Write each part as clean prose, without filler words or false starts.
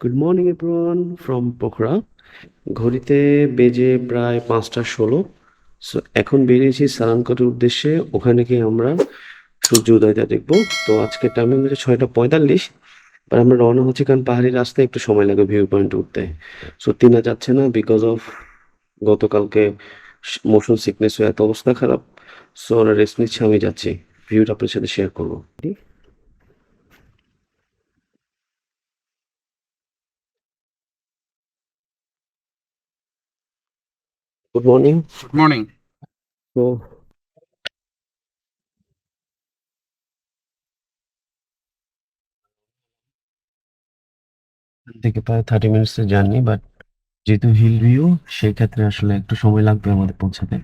Good morning everyone from Pokhara. ঘড়িতে বেজে প্রায় 5টা 16। সো এখন বেরিয়েছি সালানকোটের উদ্দেশ্যে, ওখানে গিয়ে আমরা সূর্য উদয়টা দেখবো। তো আজকে টাইমিং হচ্ছে 6টা 45, আর আমরা রওনা হচ্ছি কারণ পাহাড়ি রাস্তায় একটু সময় লাগে ভিউ পয়েন্টে উঠতে। সো তিনা যাচ্ছে না বিকজ অফ গতকালকে মোশন সিকনেস হয়ে এত অবস্থা খারাপ। সো ওরা রেস্ট নিচ্ছে, আমি যাচ্ছি, ভিউটা আপনার সাথে শেয়ার করবো। Good morning. Good morning. তো এখান থেকে প্রায় 30 মিনিটসের জার্নি, বাট যেহেতু হিল ভিউ, সেই ক্ষেত্রে আসলে একটু সময় লাগবে আমাদের পৌঁছাতে।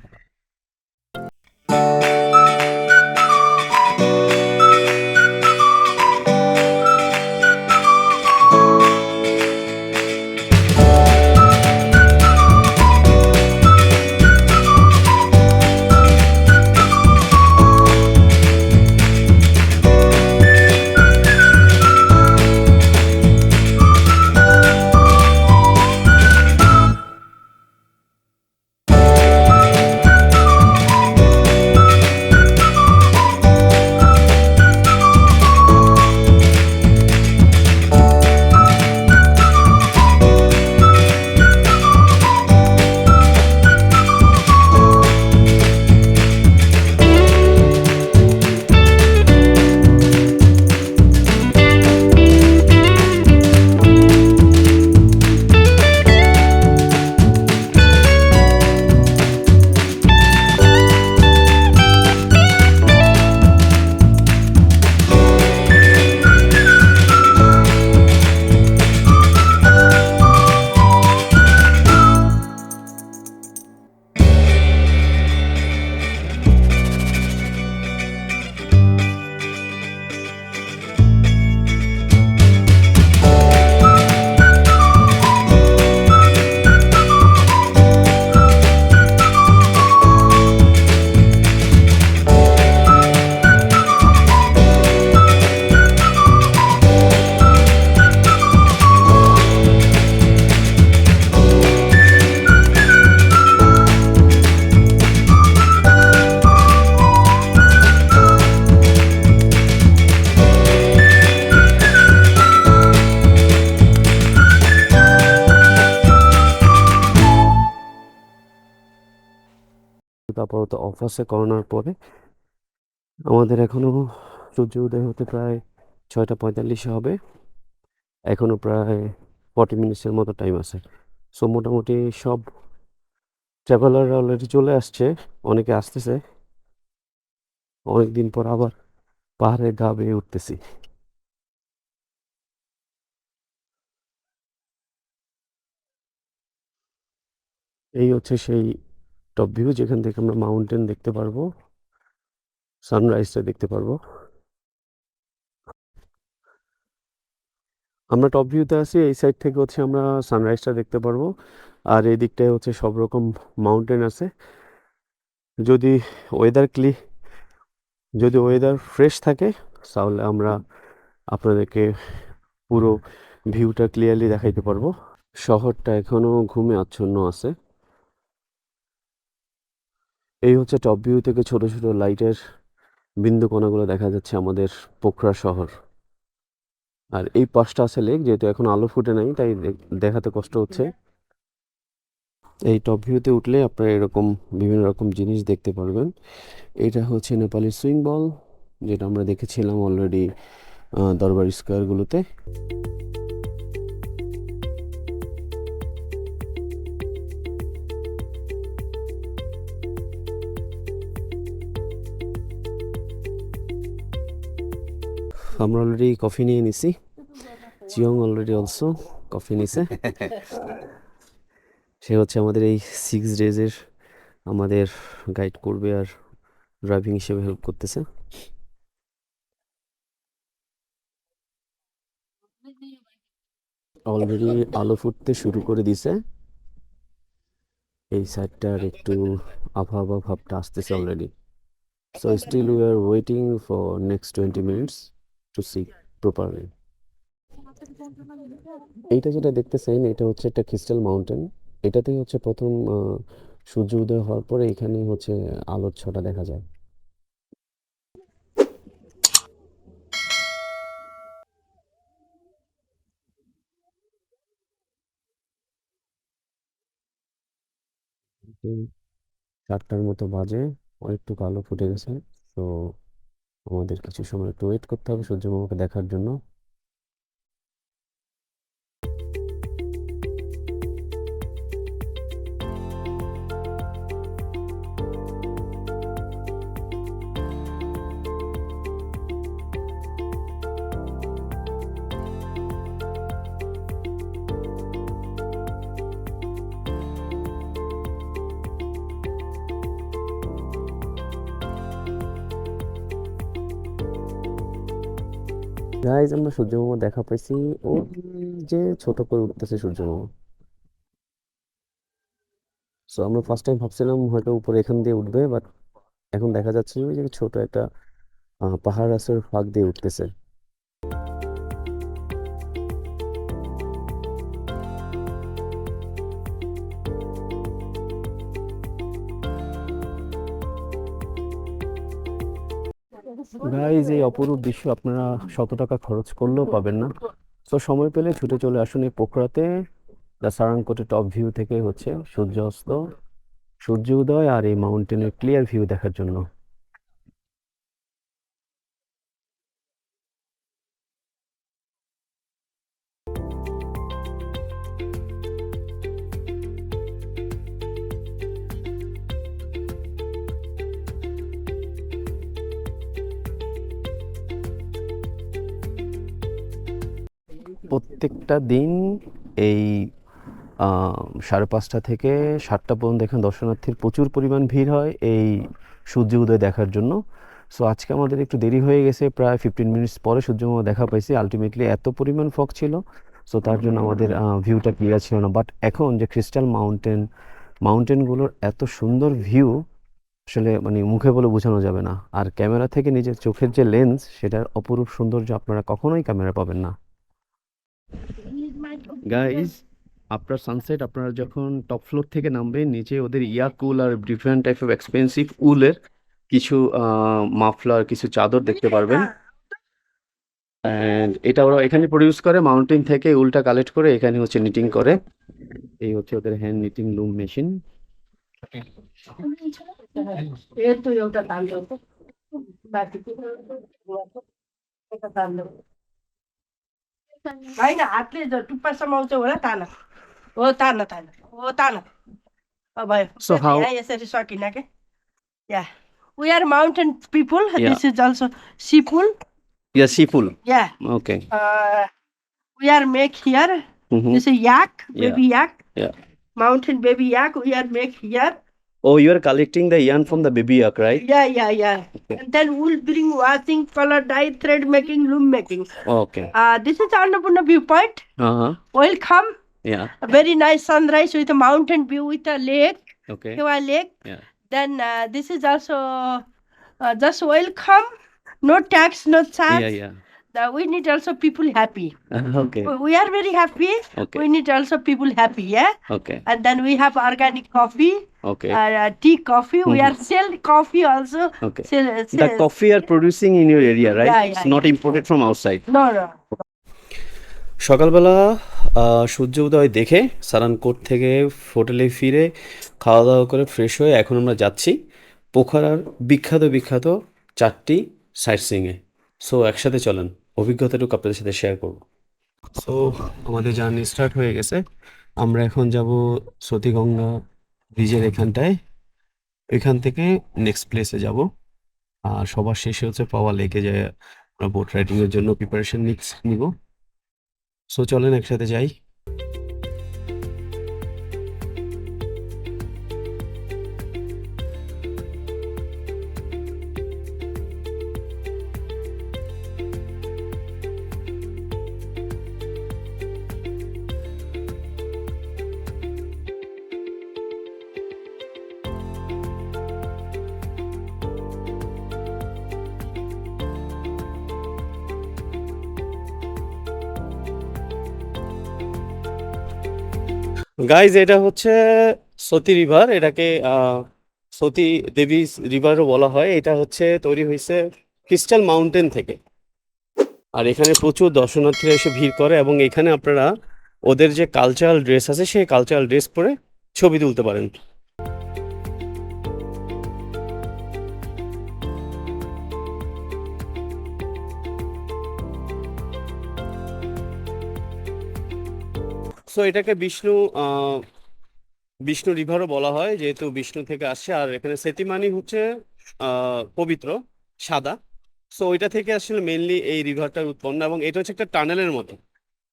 আপাতত অফ আছে করোনার পরে। আমাদের এখনো সূর্য উদয় হতে প্রায় 6টা 45 হবে। এখনো প্রায় 40 মিনিটসের মতো টাইম আছে। সো মোটামুটি সব ট্রাভেলাররা অলরেডি চলে আসছে, অনেকে আসতেছে। অনেকদিন পর আবার পাহাড়ের গা বেয়ে উঠতেছি। এই হচ্ছে সেই টপ ভিউ, যেখান থেকে আমরা মাউন্টেন দেখতে পারবো, সানরাইজটা দেখতে পারবো। আমরা টপ ভিউতে আছি, এই সাইড থেকে হচ্ছে আমরা সানরাইজটা দেখতে পারবো। আর এই দিকটায় হচ্ছে সব রকম মাউন্টেন আছে। যদি ওয়েদার যদি ওয়েদার ফ্রেশ থাকে, তাহলে আমরা আপনাদেরকে পুরো ভিউটা ক্লিয়ারলি দেখাইতে পারবো। শহরটা এখনো ঘুমে আচ্ছন্ন আছে। এই হচ্ছে টপ ভিউ থেকে ছোট ছোট লাইটের বিন্দু কণাগুলো দেখা যাচ্ছে আমাদের পোখরা শহর। আর এই পাশটা আছে লেক, যেহেতু এখন আলো ফুটে নাই তাই দেখাতে কষ্ট হচ্ছে। এই টপ ভিউতে উঠলে আপনারা এরকম বিভিন্ন রকম জিনিস দেখতে পারবেন। এটা হচ্ছে নেপালি সুইং বল, যেটা আমরা দেখেছিলাম অলরেডি দরবার স্কোয়ারগুলোতে। আমরা অলরেডি কফি নিয়ে নিছি। চিয়ং অলরেডি অলসো কফি নিছে। সে হচ্ছে আমাদের এই 6 ডেজের আমাদের গাইড করবে আর ড্রাইভিং হিসেবে হেল্প করতেছে। অলরেডি আলো ফুটতে শুরু করে দিছে। এই সাইডটার একটু আবহাওয়া ভাবটা আসতেছে already. So still we are waiting for next 20 minutes to see properly. এইটা যেটা দেখতেছেন এটা হচ্ছে একটা ক্রিস্টাল মাউন্টেন। এটাতেই হচ্ছে প্রথম সূর্য উদয় হওয়ার পরে এখানে হচ্ছে আলোর ছটা দেখা যায়। এই 4টার মতো বাজে, একটু আলো ফুটে গেছে। তো আমাদের কিছু সময় একটু ওয়েট করতে হবে সূর্য মামাকে দেখার জন্য। গাইজ আমরা সূর্য মামা দেখা পাইছি, ও যে ছোট করে উঠতেছে সূর্য মামা। সো আমরা ফার্স্ট টাইম ভাবছিলাম হয়তো উপরে এখান দিয়ে উঠবে, বাট এখন দেখা যাচ্ছে ওই যে ছোট একটা পাহাড় আছে, ওর ফাঁক দিয়ে উঠতেছে। গাইজ এই অপরূপ দৃশ্য আপনারা 100 টাকা খরচ করলেও পাবেন না। তো সময় পেলে ছুটে চলে আসুন এই পোখরাতে, দ্য সারাংকোটে টপ ভিউ থেকে হচ্ছে সূর্য অস্ত, সূর্য উদয় আর এই মাউন্টেনের ক্লিয়ার ভিউ দেখার জন্য। প্রত্যেকটা দিন এই 5:30 থেকে 7টা পর্যন্ত এখানে দর্শনার্থীর প্রচুর পরিমাণ ভিড় হয় এই সূর্য উদয় দেখার জন্য। সো আজকে আমাদের একটু দেরি হয়ে গেছে, প্রায় 15 মিনিটস পরে সূর্যমামা দেখা পাইছি। আলটিমেটলি এত পরিমাণ ফগ ছিল, সো তার জন্য আমাদের ভিউটা ক্লিয়ার ছিল না। বাট এখন যে ক্রিস্টাল মাউন্টেনগুলোর এত সুন্দর ভিউ আসলে মানে মুখে বলে বোঝানো যাবে না। আর ক্যামেরা থেকে নিজের চোখের যে লেন্স, সেটার অপরূপ সৌন্দর্য আপনারা কখনোই ক্যামেরা পাবেন না। গাইজ আফটার সানসেট আপনারা যখন টপ ফ্লোর থেকে নামবেন, নিচে ওদের ইয়াক উল আর ডিফারেন্ট টাইপ অফ এক্সপেন্সিভ উলের কিছু মাফলার, কিছু চাদর দেখতে পারবেন। অ্যান্ড এটা ওরা এখানে প্রডিউস করে, মাউন্টেন থেকে উলটা কালেক্ট করে এখানে হচ্ছে নিটিং করে। এই হচ্ছে ওদের হ্যান্ড নিটিং লুম মেশিন। होइन हातले टुप्पासम्म आउँछ होला तान हो तान तान हो तान भयो So how? यहाँ यसरी सकिन के yeah we are mountain people Yeah. This is also सिपुल Yeah, sheepul. Yeah Okay. We are make here Mm-hmm. This is yak Yeah. Baby yak Yeah. Mountain baby yak we are make here Oh, you are collecting the yarn from the baby yak, right? या Okay. and then we'll bring washing color dye thread making loom making Okay. this is Annapurna viewpoint Uh-huh. welcome Yeah. a very nice sunrise with a mountain view with a lake Okay. Kewa lake Yeah. then this is also just welcome no tax no charge Yeah, yeah. we need also people happy Okay. we are very happy Okay. we need also people happy yeah Okay. and then we have organic coffee Okay. tea coffee we are sell coffee also Okay. sell, The coffee are producing in your area, right? Yeah, It's yeah, not imported from outside. no সকালবেলা সূর্য উদয় দেখে সারানকোট থেকে হোটেলে ফিরে খাওয়া দাওয়া করে fresh হয়ে এখন আমরা যাচ্ছি পোখরার বিখ্যাত 4টি সাইট সিইংয়ে। সো একসাথে চলেন, অভিজ্ঞতাটুকু আপনাদের সাথে শেয়ার করব। সো আমাদের জার্নি স্টার্ট হয়ে গেছে। আমরা এখন যাব সতীগঙ্গা ব্রিজের এখানটায়, এখান থেকে নেক্সট প্লেসে যাব। আর সবার শেষে হচ্ছে পাওয়া লেকে যায় আমরা বোট রাইডিংয়ের জন্য প্রিপারেশন নিব। সো চলেন একসাথে যাই। গাইজ এটা হচ্ছে সতী রিভার, এটাকে সতী দেবী রিভারও বলা হয়। এটা হচ্ছে তৈরি হয়েছে ক্রিস্টাল মাউন্টেন থেকে। আর এখানে প্রচুর দর্শনার্থীরা এসে ভিড় করে এবং এখানে আপনারা ওদের যে কালচারাল ড্রেস আছে সেই কালচারাল ড্রেস পরে ছবি তুলতে পারেন। সো এটাকে বিষ্ণু রিভারও বলা হয়, যেহেতু বিষ্ণু থেকে আসছে। আর এখানে সেতিমানি হচ্ছে পবিত্র, সাদা। সো ওইটা থেকে আসলে মেইনলি এই রিভারটার উৎপন্ন, এবং এটা হচ্ছে একটা টানেলের মতো।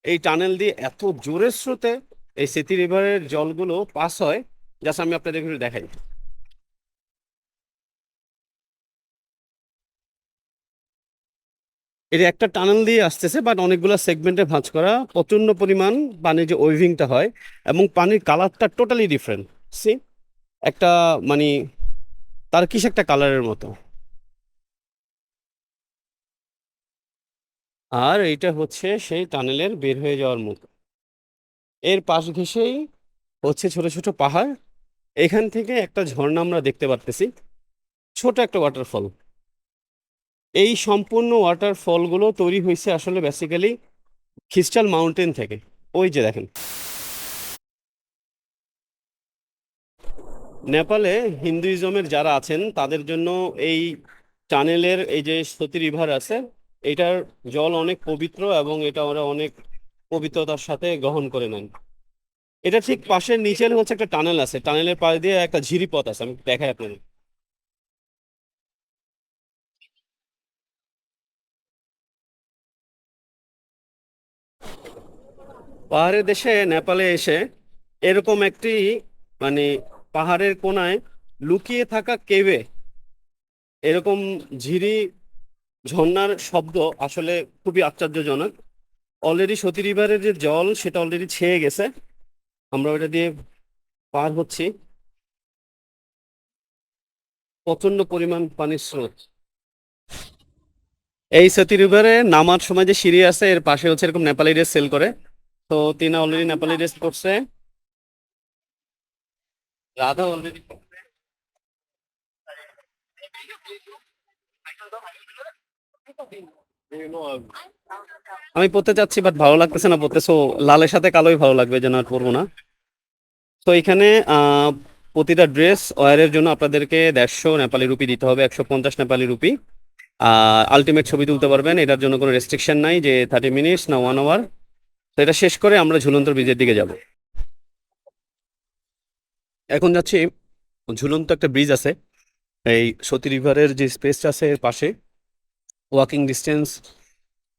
এই টানেল দিয়ে এত জোরের স্রোতে এই সেতি রিভারের জলগুলো পাস হয়, জাস্ট আমি আপনাদের একটু দেখাই। এটা একটা টানেল দিয়ে আসতেছে, বাট অনেকগুলো সেগমেন্টে ভাঁজ করা, প্রচন্ড পরিমাণ পানির যে ওয়েভিংটা হয় এবং পানির কালারটা টোটালি ডিফারেন্ট। সি একটা মানে তার কিস একটা কালারের মতো। আর এইটা হচ্ছে সেই টানেলের বের হয়ে যাওয়ার মুখ। এর পাশ ঘেঁষেই হচ্ছে ছোট ছোট পাহাড়। এখান থেকে একটা ঝর্ণা আমরা দেখতে পারতেছি, ছোট একটা ওয়াটারফল। এই সম্পূর্ণ ওয়াটারফলগুলো তৈরি হয়েছে আসলে বেসিক্যালি ক্রিস্টাল মাউন্টেন থেকে। ওই যে দেখেন, নেপালে হিন্দুইজমের যারা আছেন তাদের জন্য এই টানেলের এই যে সতী রিভার আছে, এটার জল অনেক পবিত্র এবং এটা ওরা অনেক পবিত্রতার সাথে গ্রহণ করে নেন। এটা ঠিক পাশের নিচে হচ্ছে একটা টানেল আছে, টানেলের পাশ দিয়ে একটা ঝিরি পথ আছে, আমি দেখাই আপনাদের। পাহাড়ের দেশে নেপালে এসে এরকম একটি মানে পাহাড়ের কোনায় লুকিয়ে থাকা কেভে এরকম ঝিরি ঝর্ণার শব্দ আসলে খুবই আশ্চর্যজনক। অলরেডি সতী রিভারের যে জল সেটা অলরেডি ছেয়ে গেছে, আমরা ওটা দিয়ে পার হচ্ছি। প্রচন্ড পরিমাণ পানির স্রোত। এই সতী রিভারে নামার সময় যে সিঁড়ি আছে এর পাশে হচ্ছে এরকম নেপালি ড্রেস সেল করে। তো তিনি অলরেডি নেপালি ড্রেস করছে, রাধা অলরেডি। আমি পড়তে চাচ্ছি বাট ভালো লাগতেছে না পড়তে, সো লালের সাথে কালোই ভালো লাগবে, যেন আর পরবো না। তো এখানে প্রতিটা ড্রেস ওয়ারের জন্য আপনাদেরকে 150 নেপালি রুপি দিতে হবে, 150 নেপালি রুপি। আলটিমেট ছবি তুলতে পারবেন, এটার জন্য কোনো রেস্ট্রিকশন নাই যে 30 মিনিটস না 1 আওয়ার। তো এটা শেষ করে আমরা ঝুলন্ত ব্রিজের দিকে যাব। এখন যাচ্ছি, ঝুলন্ত একটা ব্রিজ আছে এই সতী রিভারের যে স্পেসটা আছে এর পাশে, ওয়াকিং ডিস্টেন্স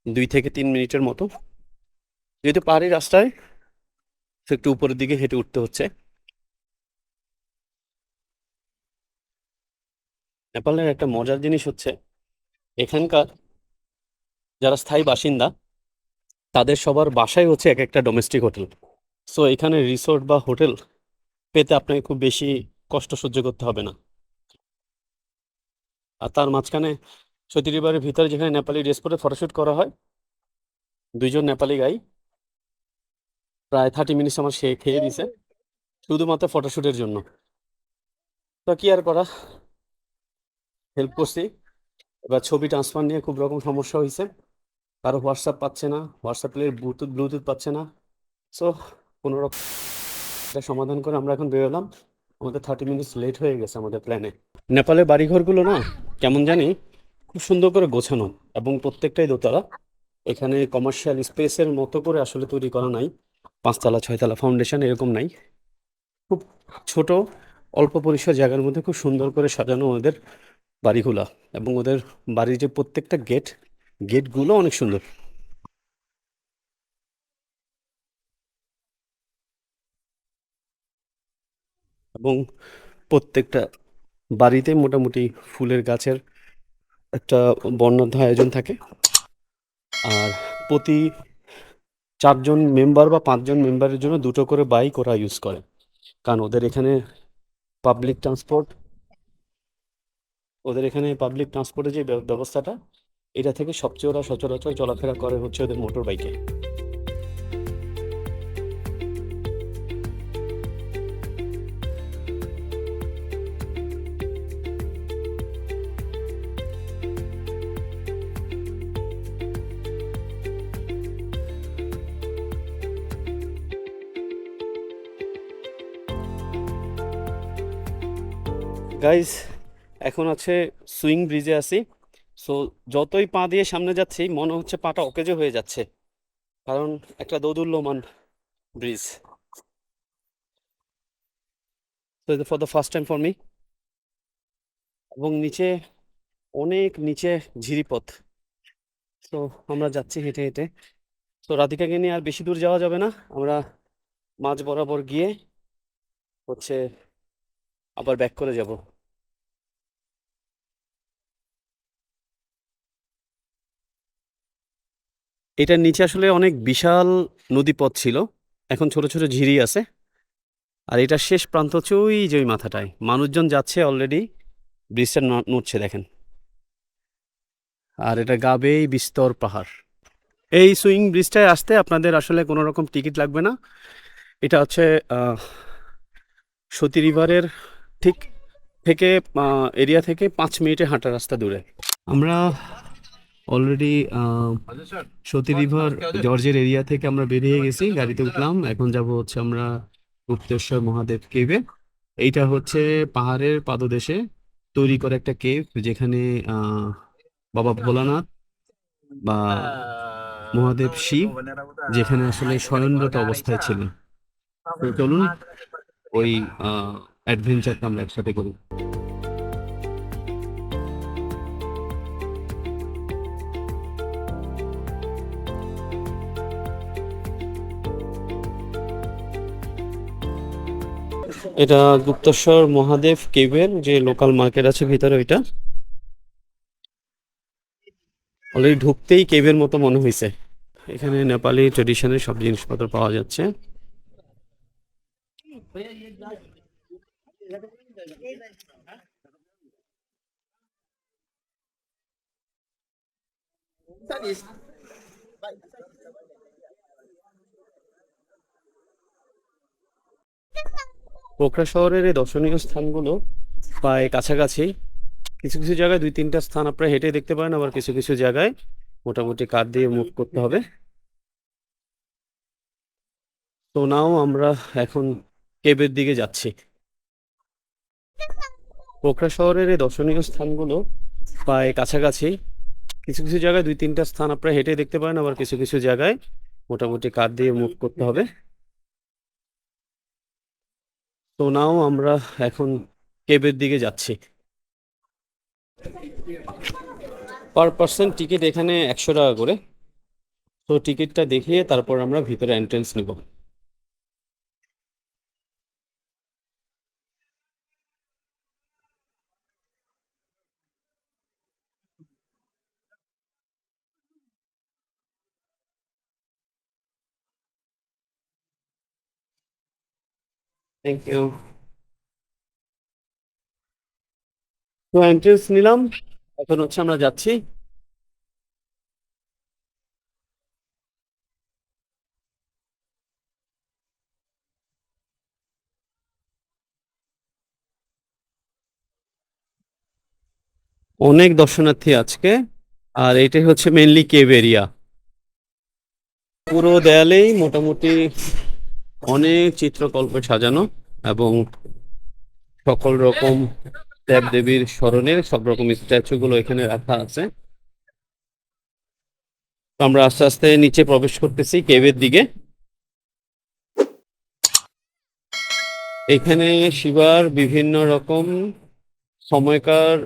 2 থেকে 3 মিনিটের মতো। যেহেতু পাহাড়ি রাস্তায় তো একটু উপরের দিকে হেঁটে উঠতে হচ্ছে। নেপালের একটা মজার জিনিস হচ্ছে এখানকার যারা স্থায়ী বাসিন্দা তাদের সবার বাসায় হচ্ছে এক একটা ডোমেস্টিক হোটেল। সো এখানে রিসোর্ট বা হোটেল পেতে আপনাকে খুব বেশি কষ্ট সহ্য করতে হবে না। আর তার মাঝখানে সতী রিভারের ভিতরে যেখানে নেপালি ড্রেস পরে ফটোশ্যুট করা হয়, দুইজন নেপালি গাই প্রায় 30 মিনিটস আমার সে খেয়ে দিছে শুধুমাত্র ফটোশ্যুটের জন্য। তো কি আর করা, হেল্প করছি। এবার ছবি ট্রান্সফার নিয়ে খুব রকম সমস্যা হয়েছে, কারো হোয়াটসঅ্যাপ পাচ্ছে না, হোয়াটসঅ্যাপের ব্লুটুথ ব্লুটুথ পাচ্ছে না। সো কোনো রকম এটা সমাধান করে আমরা এখন বেরোলাম। আমাদের 30 মিনিটস লেট হয়ে গেছে আমাদের প্ল্যানে। নেপালের বাড়িঘরগুলো না কেমন জানি খুব সুন্দর করে গোছানো, এবং প্রত্যেকটাই দোতলা। এখানে কমার্শিয়াল স্পেসের মতো করে আসলে তৈরি করা নাই, 5 তলা 6 তলা ফাউন্ডেশন এরকম নাই। খুব ছোট অল্প পরিসর জায়গার মধ্যে খুব সুন্দর করে সাজানো ওদের বাড়িগুলা, এবং ওদের বাড়ির যে প্রত্যেকটা গেটগুলো অনেক সুন্দর। এবং প্রত্যেকটা বাড়িতে মোটামুটি ফুলের গাছের একটা বর্ণাঢ্য আয়োজন থাকে। আর প্রতি 4 জন মেম্বার বা 5 জন মেম্বারের জন্য 2টো করে বাইক ওরা ইউজ করে, কারণ ওদের এখানে পাবলিক ট্রান্সপোর্টের যে ব্যবস্থাটা, এটা থেকে সবচেয়ে ওরা সচরাচর চলাফেরা করে হচ্ছে ওদের মোটর বাইকে। গাইজ, এখন আছে সুইং ব্রিজে আছি। সো যতই পা দিয়ে সামনে যাচ্ছি মনে হচ্ছে পাটা অকেজো হয়ে যাচ্ছে, কারণ একটা দোদুল্যমান ব্রিজ। তো for the first time for me. এবং নিচে, অনেক নিচে ঝিরিপথ। তো আমরা যাচ্ছি হেঁটে হেঁটে। তো রাধিকাকে নিয়ে আর বেশি দূর যাওয়া যাবে না, আমরা মাঝ বরাবর গিয়ে হচ্ছে আবার ব্যাক করে যাব। এটার নিচে আসলে অনেক বিশাল নদীপথ ছিল, এখন ছোট ছোট ঝিরি আছে। আর এটার শেষ প্রান্ত হচ্ছে ওই যে ওই মাথাটায় মানুষজন যাচ্ছে অলরেডি, ব্রিজটা নড়ছে দেখেন। আর এটা গা বেয়েই বিস্তর পাহাড়। এই সুইং ব্রিজটায় আসতে আপনাদের আসলে কোনো রকম টিকিট লাগবে না। এটা হচ্ছে আহ, সতী রিভারের ঠিক থেকে এরিয়া থেকে 5 মিনিটে হাঁটা রাস্তা দূরে। আমরা অলরেডি সতী রিভার জর্জের এরিয়া থেকে আমরা বেরিয়ে গেছি, গাড়িতে উঠলাম। এখন যাব হচ্ছে আমরা গুপ্তেশ্বর মহাদেব কেভে। এইটা হচ্ছে পাহাড়ের পাদদেশে তৈরি করা একটা কেভ, যেখানে বাবা ভোলানাথ বা মহাদেব শিব যেখানে আসলে শয়নরত অবস্থায় ছিলেন। তো চলুন ওই অ্যাডভেঞ্চারটা আমরা একসাথে করি। এটা গুপ্তেশ্বর মহাদেব কেভের যে লোকাল মার্কেট আছে ভিতরে, ওইটা অলরেডি ঢুকতেই কেভের মতো মনে হয়েছে। এখানে নেপালি ট্রেডিশনের সব জিনিসপত্র পাওয়া যাচ্ছে। পোখরা শহরের এই দর্শনীয় স্থানগুলো প্রায় কাছাকাছি। কিছু কিছু জায়গায় 2-3টা স্থান আপনারা হেঁটে দেখতে পারেন, আবার কিছু কিছু জায়গায় মোটামুটি কার দিয়ে মুভ করতে হবে। তো নাও আমরা এখন কেবের দিকে যাচ্ছি। পোখরা শহরের এই দর্শনীয় স্থানগুলো প্রায় কাছাকাছি। কিছু কিছু জায়গায় 2-3টা স্থান আপনারা হেঁটে দেখতে পারেন, আবার কিছু কিছু জায়গায় মোটামুটি কার দিয়ে মুভ করতে হবে। তো নাও আমরা এখন কেবের দিকে যাচ্ছি। পার পার্সন টিকিট এখানে 100 টাকা করে। তো টিকিটটা দেখিয়ে তারপর আমরা ভিতরে এন্ট্রেন্স নিব। Thank you. তো এন্ট্রেন্স নিলাম, এখন হচ্ছে আমরা যাচ্ছি। অনেক দর্শনার্থী আজকে। আর এটাই হচ্ছে মেইনলি কেভ এরিয়া। পুরো দেয়ালেই মোটামুটি অনেক চিত্রকল্পে সাজানো, এবং সকল রকম দেব দেবীর স্মরণের সব রকম স্ট্যাচু গুলো এখানে রাখা আছে। তো আমরা আস্তে আস্তে নিচে প্রবেশ করতেছি কেভের দিকে। এখানে শিবার বিভিন্ন রকম সময়কার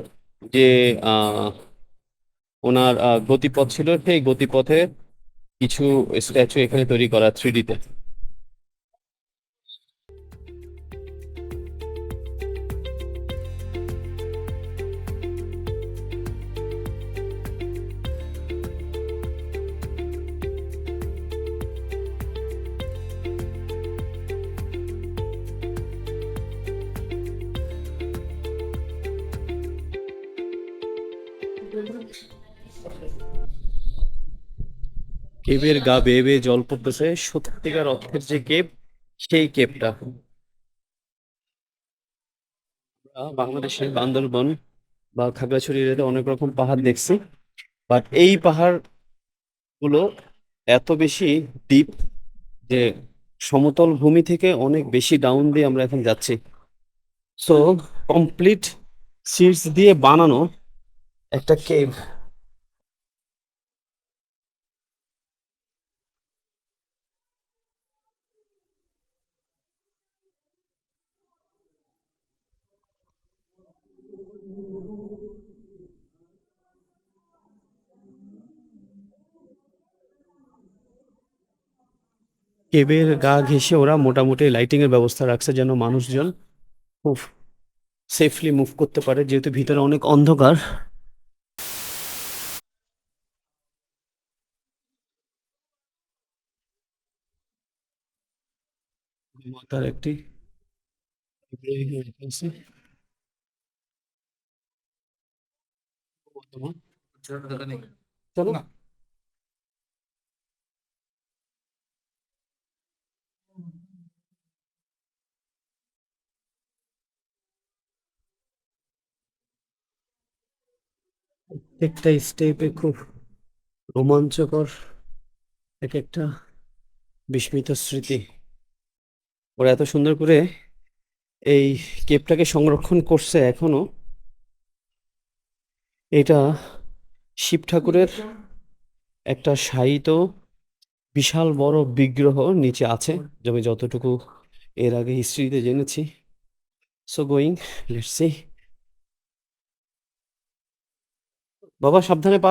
যে আহ ওনার গতিপথ ছিল, সেই গতিপথে কিছু স্ট্যাচু এখানে তৈরি করা 3D-তে। কেভের গা বেয়ে বেয়ে জল পড়তেছে, সত্যিকার অর্থের যে কেভ, সেই কেভটা। বাংলাদেশের বান্দরবন বা খাগড়াছড়ি এরিয়াতে অনেক রকম পাহাড় দেখছি, বাট এই পাহাড় গুলো এত বেশি ডিপ যে সমতল ভূমি থেকে অনেক বেশি ডাউন দিয়ে আমরা এখন যাচ্ছি। সো কমপ্লিট সিডস দিয়ে বানানো একটা কেভ। কেবের গা ঘেঁষে ওরা মোটামুটি লাইটিং এর ব্যবস্থা রাখছে যেন মানুষজন খুব সেফলি মুভ করতে পারে, যেহেতু ভিতরে অনেক অন্ধকার। মাথার একটি আছে। চলো। প্রত্যেকটা স্টেপে খুব রোমাঞ্চকর, এক একটা বিস্মিত স্মৃতি। ওরা এত সুন্দর করে এই কেপটাকে সংরক্ষণ করছে এখনো। এটা শিব ঠাকুরের একটা শায়িত বিশাল বড় বিগ্রহ নিচে আছে, আমি যতটুকু এর আগে হিস্ট্রিতে জেনেছি। So going, let's see. বাবা সাবধানে পা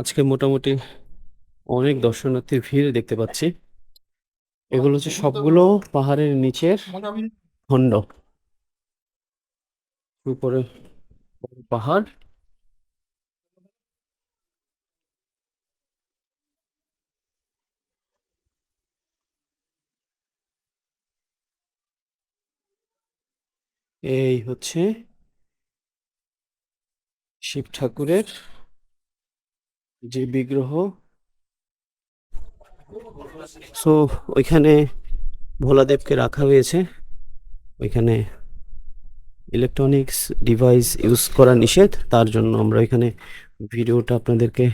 আজকে মোটামুটি অনেক দর্শনার্থীর ভিড় দেখতে পাচ্ছি। এগুলো হচ্ছে সবগুলো পাহাড়ের নিচের খণ্ড। উপরে পাহাড়, এই হচ্ছে শিব ঠাকুরের যে বিগ্রহ। সো ওইখানে ভোলাদেবকে রাখা হয়েছে। ওইখানে ইলেকট্রনিক্স ডিভাইস ইউজ করা নিষেধ, তার জন্য আমরা এখানে ভিডিওটা আপনাদেরকে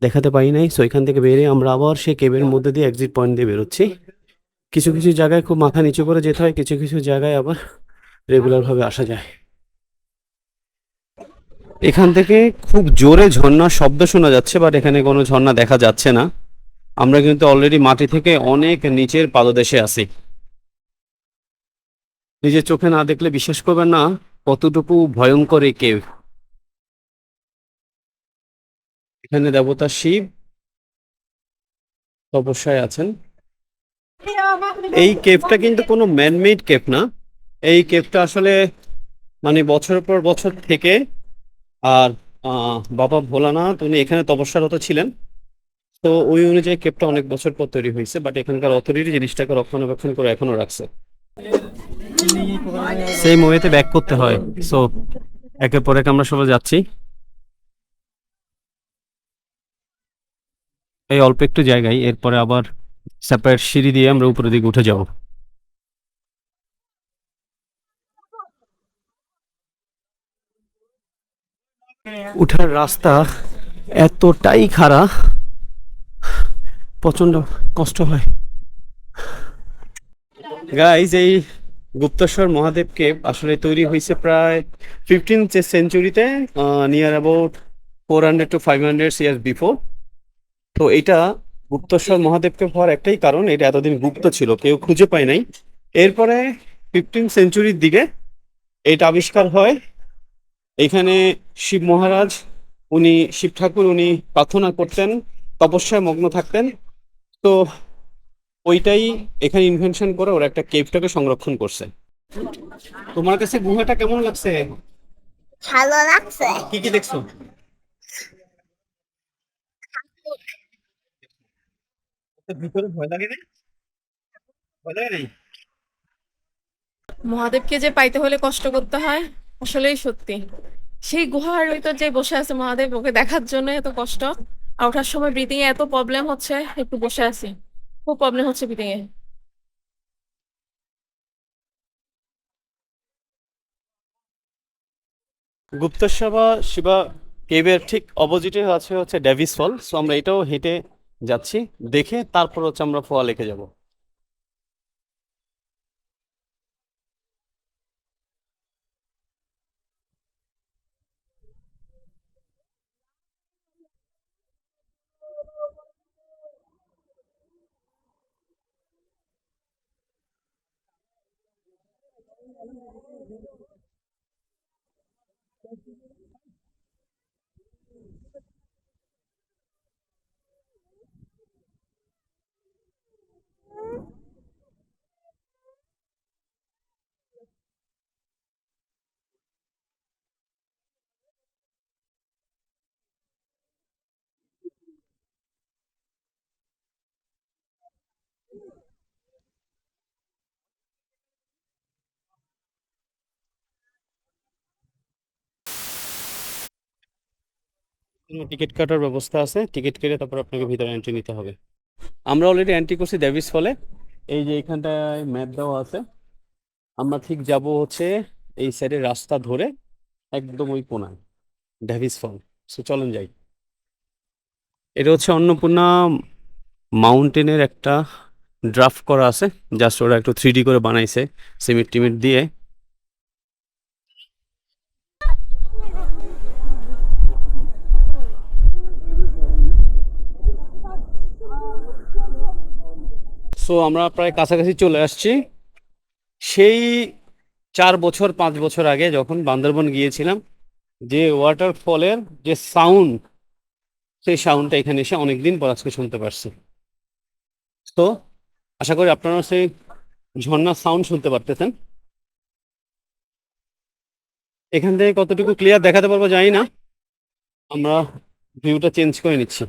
দেখাতে পারি নাই। সো এখান থেকে বেরিয়ে আমরা আবার সেই কেবের মধ্যে দিয়ে এক্সিট পয়েন্ট দিয়ে বেরোচ্ছি। কিছু কিছু জায়গায় খুব মাথা নিচু করে যেতে হয়, কিছু কিছু জায়গায় আবার রেগুলার ভাবে আসা যায়। এখান থেকে খুব জোরে ঝর্ণার শব্দ শোনা যাচ্ছে, বাট এখানে কোনো ঝর্ণা দেখা যাচ্ছে না। আমরা কিন্তু অলরেডি মাটি থেকে অনেক নিচের পাদদেশে আছি। নিজের চোখে না দেখলে বিশ্বাস করবেন না কতটুকু ভয়ঙ্কর এই কেভ। এখানে দেবতা শিব তপস্যায় আছেন। এই কেভটা কিন্তু কোনো ম্যানমেড কেভ না। এই কেভটা আসলে মানে বছরের পর বছর থেকে আর বাবা ভোলানাথ উনি এখানে তপস্যারত ছিলেন। তো ওই অনুযায়ী কেভটা অনেক বছর পর তৈরি হয়েছে, বাট এখানকার অথরিটি জিনিসটাকে রক্ষণাবেক্ষণ করে এখনো রাখছে। সেই ওয়েতে ব্যাক করতে হয়। সো একের পর এক আমরা সবাই যাচ্ছি। এই অল্প একটু জায়গায়, এরপরে আবার সেপারেট সিঁড়ি দিয়ে আমরা উপরের দিকে উঠে যাব। উঠার রাস্তা এতটাই খারাপ, প্রচন্ড কষ্ট হয়। গাইজ, এই গুপ্তেশ্বর মহাদেব কেভ আসলে তৈরি হয়েছে প্রায় 15th সেঞ্চুরিতে, near about 400 to 500 years before. তো এটা গুপ্তেশ্বর মহাদেব কেভ হওয়ার একটাই কারণ, এটা এতদিন গুপ্ত ছিল, কেউ খুঁজে পায় নাই। এরপরে 15th সেঞ্চুরির দিকে এটা আবিষ্কার হয়। এখানে শিব মহারাজ, উনি শিব ঠাকুর, উনি প্রার্থনা করতেন, তপস্যায় মগ্ন থাকতেন। তো ওইটাই এখানে ইনভেনশন করে ওরা একটা কেভটাকে সংরক্ষণ করছে। তোমার কাছে গুহাটা কেমন লাগছে? ভালো লাগছে। কি কি দেখছো? ভিতরে ভয় লাগে না? ভয় লাগে নাই? মহাদেবকে যে পাইতে হলে কষ্ট করতে হয়, আসলেই সত্যি। সেই গুহার ভিতর যে বসে আছে মহাদেব, ওকে দেখার জন্য এত কষ্ট। আর ওঠার সময় ব্রিদিং এ এত প্রবলেম হচ্ছে, একটু বসে আছি, খুব প্রবলেম হচ্ছে ব্রিদিং এ। গুপ্তেশ্বর শিবা কেভের ঠিক অপোজিটে আছে হচ্ছে ডেভিস ফল। সো আমরা এটাও হেঁটে যাচ্ছি, দেখে তারপর হচ্ছে আমরা ফোয়া লেকে যাব। টিকিট কাটার ব্যবস্থা আছে, টিকিট কেটে তারপর আপনাকে ভিতরে এন্ট্রি নিতে হবে। আমরা অলরেডি এন্ট্রি করছি ডেভিস ফলে। এই যে এখানটায় ম্যাপ দেওয়া আছে, আমরা ঠিক যাব হচ্ছে এই সাইডে রাস্তা ধরে একদম ওই কোনায় ডেভিস ফল। সো চলেন যাই। এটা হচ্ছে অন্নপূর্ণা মাউন্টেনের একটা ড্রাফট করা আছে, জাস্ট ওরা একটু 3D করে বানাইছে সিমেন্ট টিমেন্ট দিয়ে। সো আমরা প্রায় কাছাকাছি চলে আসছি। সেই 4 বছর 5 বছর আগে যখন বান্দরবন গিয়েছিলাম, যে ওয়াটারফলের যে সাউন্ড, সেই সাউন্ডটা এখানে এসে অনেকদিন পর আজকে শুনতে পারছি। তো আশা করি আপনারা সেই ঝর্ণার সাউন্ড শুনতে পারতেছেন। এখান থেকে কতটুকু ক্লিয়ার দেখাতে পারবো জানি না, আমরা ভিউটা চেঞ্জ করে নিচ্ছি।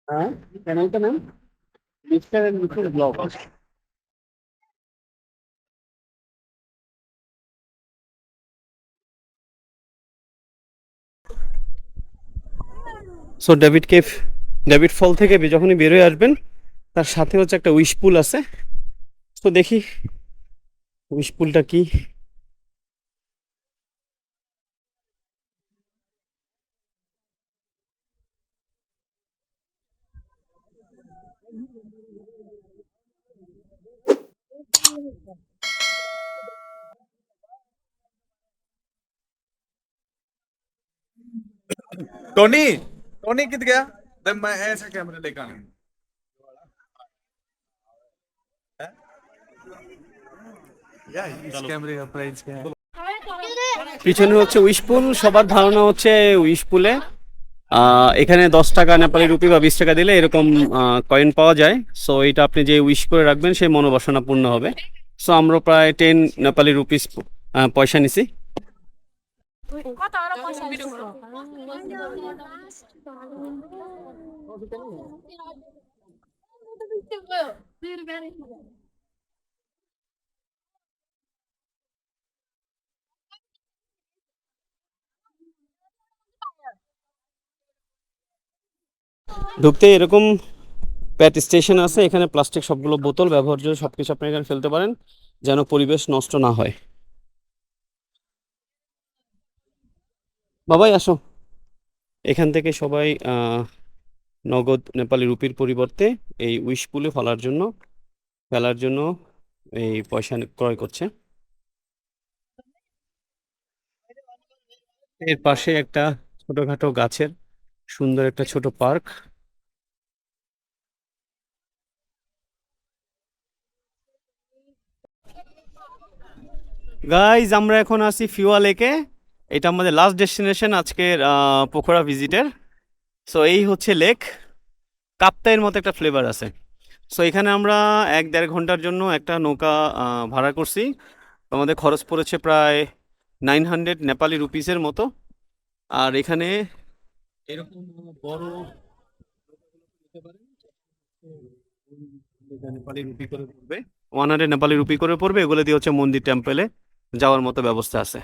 হ্যাঁ, চ্যানেলটা নাম mister and missus blog. So David fall থেকে যখনই বেরোয় আসবেন, তার সাথে হচ্ছে একটা উইশ পুল আছে। তো দেখি উইশ পুলটা কি। टोनी टोनी कित गया। देख मैं ऐसा कैमरा लेकर आऊं। यार इस कैमरे का प्राइस क्या है। পিছনে হচ্ছে উইশ পুল। সবার ধারণা হচ্ছে উইশ পুলে এখানে 10 টাকা নেপালি রুপি বা 20 টাকা দিলে এরকম কয়েন পাওয়া যায়। সো এটা আপনি যে উইশ করে রাখবেন সেই মনোবাসনা পূর্ণ হবে। সো আমরা প্রায় 10 নেপালি রুপিস পয়সা নিছি। ঢুকতে এরকম প্যাট স্টেশন আছে, এখানে প্লাস্টিক সবগুলো বোতল ব্যবহার্য সবকিছু আপনি এখানে ফেলতে পারেন, যেন পরিবেশ নষ্ট না হয়। বাবাই আসো। এখান থেকে সবাই নগদ নেপালি রুপির পরিবর্তে এই উইশ পুলে ফেলার জন্য এই পয়সা ক্রয় করছে। এর পাশে একটা ছোটখাটো গাছের সুন্দর একটা ছোট পার্ক। গাইজ আমরা এখন আছি ফিওয়া লেকে। এটা আমাদের লাস্ট ডেস্টিনেশন আজকের পোখরা ভিজিটের। সো এই হচ্ছে লেক। কাপ্তাইয়ের মতো একটা ফ্লেভার আছে। সো এখানে আমরা 1-1.5 ঘন্টার জন্য একটা নৌকা ভাড়া করছি। তো আমাদের খরচ পড়েছে প্রায় 900 নেপালি রুপিসের মতো। আর এখানে এরকম বড় নেপালি রুপি করে পড়বে, 100 নেপালি রুপি করে পড়বে। এগুলো দিয়ে হচ্ছে মন্দির টেম্পলে যাওয়ার মতো ব্যবস্থা আছে।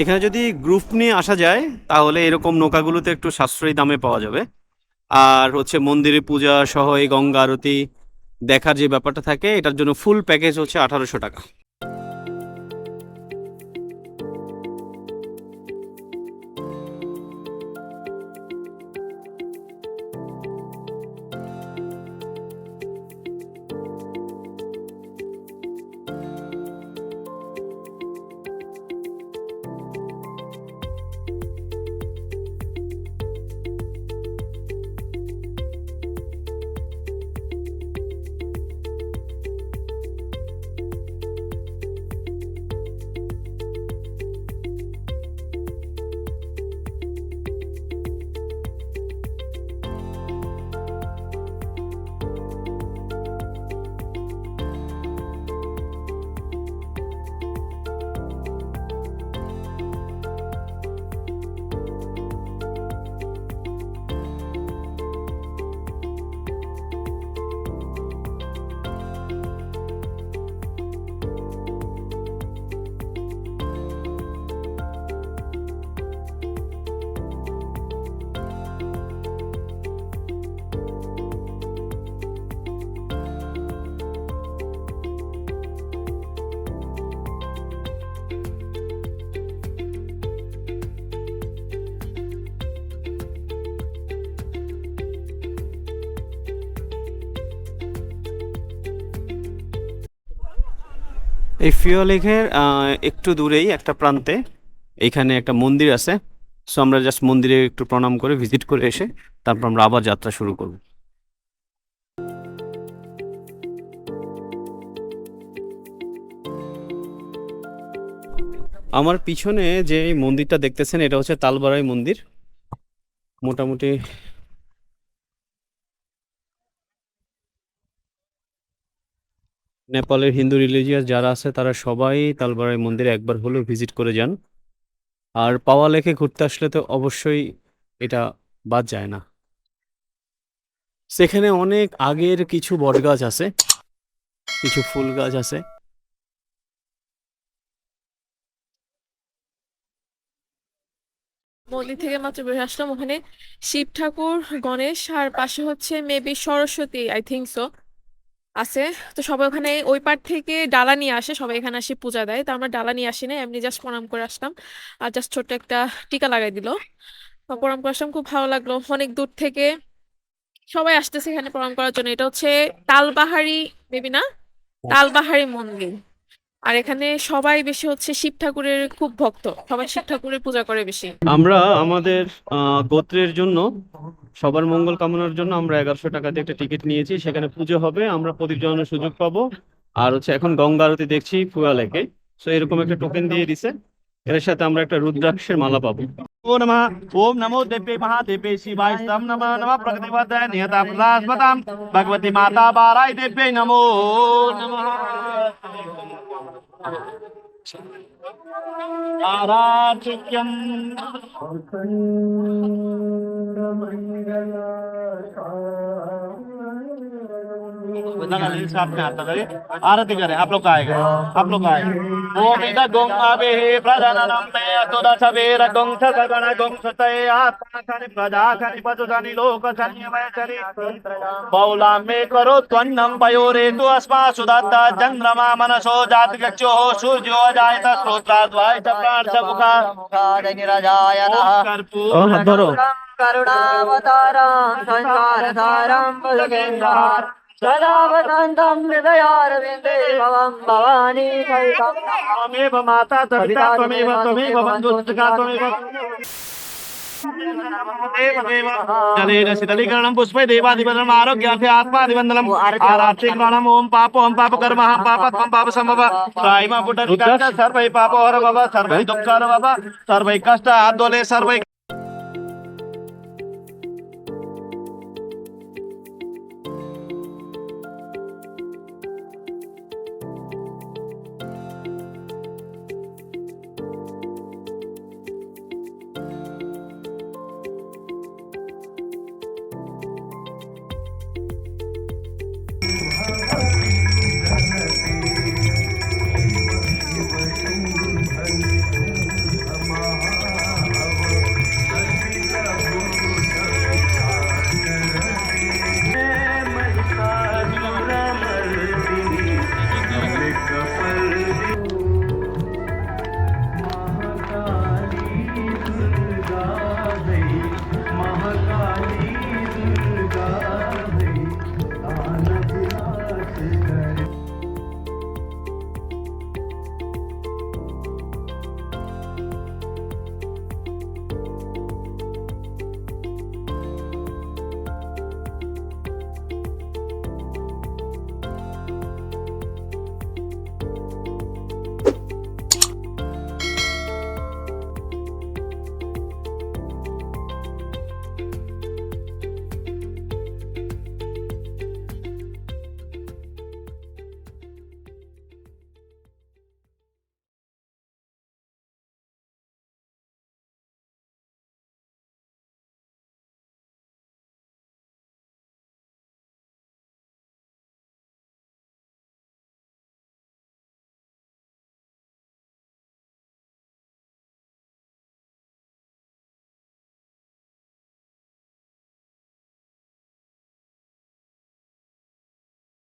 এখানে যদি গ্রুপ নিয়ে আসা যায় তাহলে এরকম নৌকাগুলোতে একটু সাশ্রয়ী দামে পাওয়া যাবে। আর হচ্ছে মন্দিরে পূজা সহ এই গঙ্গা আরতি দেখার যে ব্যাপারটা থাকে, এটার জন্য ফুল প্যাকেজ হচ্ছে 1800 টাকা। এই ফিওয়া লেকের একটু দূরেই একটা প্রান্তে এইখানে একটা মন্দির আছে। সো আমরা জাস্ট মন্দিরে একটু প্রণাম করে ভিজিট করে এসে তারপর আমরা আবার যাত্রা শুরু করব। আমার পিছনে যে এই মন্দিরটা দেখতেছেন এটা হচ্ছে তালবাড়াই মন্দির। মোটামুটি নেপালের হিন্দু রিলিজিয়াস যারা আছে তারা সবাই তালবাড়াই মন্দিরে একবার হলেও ভিজিট করে যান। আর পাওয়া লেকে ঘুরতে আসলে তো অবশ্যই এটা বাদ যায় না। সেখানে অনেক আগের কিছু বটগাছ আছে, কিছু ফুল গাছ আছে। মন্দির থেকে মাত্র বের হয়ে আসলাম, ওখানে শিব ঠাকুর, গণেশ আর পাশে হচ্ছে maybe Saraswati, I think so, আছে। তো সবাই ওখানে ওই পার থেকে ডালা নিয়ে আসে, সবাই এখানে আসে পূজা দেয়। তো আমরা ডালা নিয়ে আসি না, এমনি জাস্ট প্রণাম করে আসলাম। আর জাস্ট ছোট্ট একটা টিকা লাগাই দিল। তো প্রণাম করে আসলাম, খুব ভালো লাগলো। অনেক দূর থেকে সবাই আসতেছে এখানে প্রণাম করার জন্য। এটা হচ্ছে তালবাহারি, মেবি না, তালবাহারি মন্দির। আর এখানে সবাই বেশি হচ্ছে শিব ঠাকুরের খুব ভক্ত, সবাই শিব ঠাকুরের পূজা করে বেশি। আমরা আমাদের গোত্রের জন্য সবার মঙ্গল কামনার জন্য আমরা 1100 টাকা দিয়ে একটা টিকিট নিয়েছি। সেখানে পুজো হবে, আমরা প্রদীপ জ্বালানোর সুযোগ পাবো। আর হচ্ছে এখন গঙ্গা আরতি দেখছি ফুয়া লেকে। সো এরকম একটা টোকেন দিয়ে দিছে, এর সাথে আমরা একটা রুদ্রাক্ষের মালা পাবো। ओम नमः ओम नमो देव्ये महादेव्ये शिवाय स्तम नमः नमः प्रकृतिवद्य नियता प्रदास्पतां भगवती माता बाराय देव्ये नमो नमः आराध्यं लगा लीजिए साथ में हाथ लगाइए आरती करें आप लोग का आएगा आप लोग का आएगा ओम इदं गं अभे प्रधानम मे अतुदा सवेर गं सगण गं सतये आत्मनानि प्रजाखनि पशुधनि लोकसंयमयचरि बौला मे करो त्वन्नं पयोरे तु अस्मा सुदत्ता चन्द्रमा मनसो जातगच्छोः सूर्यो जायत श्रोत्राद्वायत प्राणसमुखा ओम कर्पूर हाथ धरो करुणावतारं संसारसारं भुजगेन्द्रहार सदा वसन्तं हृदयारविन्दे भवं भवानी सहितं त्वमेव माता तपिता त्वमेव त्वमेव बन्धुस्तका त्वमेव देवदेव जलेन शीतलीकरणं पुष्पे देवादिवन्दनम् आरोग्यार्थे आत्मादिवन्दनम् आरात्रिकरणम् ओम पापकर्मः पापत्वं पापसम्भव त्रायिमा पुटनिकाश्च सर्वैः पापोहर भव सर्वैः दुःखहर भव सर्वैः कष्ट आन्दोले सर्वैः